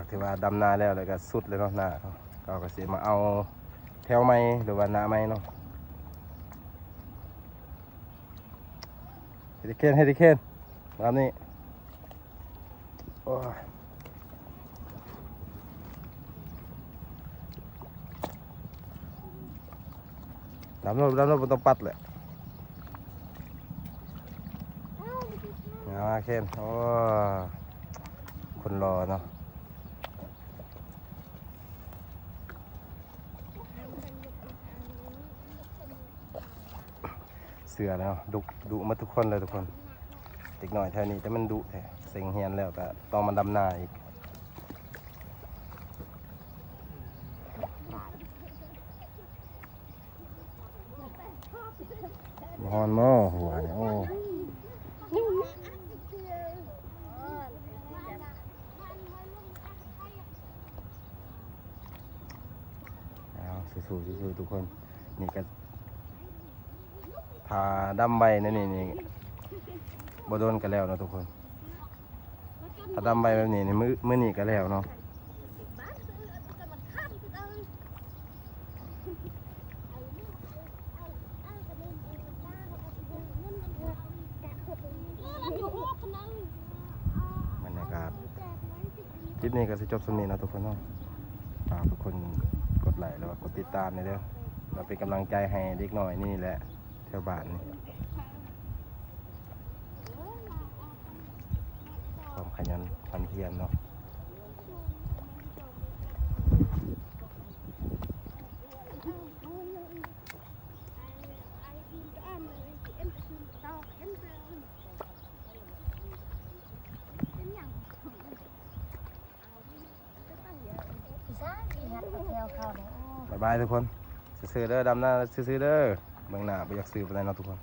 ถือว่าดำนาแล้วเลยก็สุดเลยเนาะหน้าเขาก็สิมาเอาแถวไม้หรือว่าหน้าไม้เนาะเฮดิเคนแบบนี้โอ้ยดำรถมันต้องปัดแหละมาเคนโอ้คนรอเนาะเสือแล้วดุมาทุกคนเลยทุกคนเด็กหน่อยแถวนี้แต่มันดุแท้เซ็งเฮียนแล้วก็ต้องมาดำนาอีกฮอนหม้อหัวเนี่ยโอ้สู้ทุกคนนี่ก็พาดำใบนั่นนี่บ่โดนกันแล้วเนาะทุกคนถ้าดำใบแบบนี้นี่มื้อนี้ก็แล้วเนาะบรรยากาศคลิปนี้ก็สิจบสำนี้นะทุกคนเนาะฝากทุกคนกดไลค์แล้วก็กดติดตามนี่เด้อเราเป็นกำลังใจให้เด็กหน่อยนี่แหละแถวบ้านนี่ความขยันขันเพียรเนาะบ๊ายบายทุกคนซื้อเด้อดำหน้าซื้อเด้อเบื้องหน้าไปอยากซื้อไปไหนเนาะทุกคน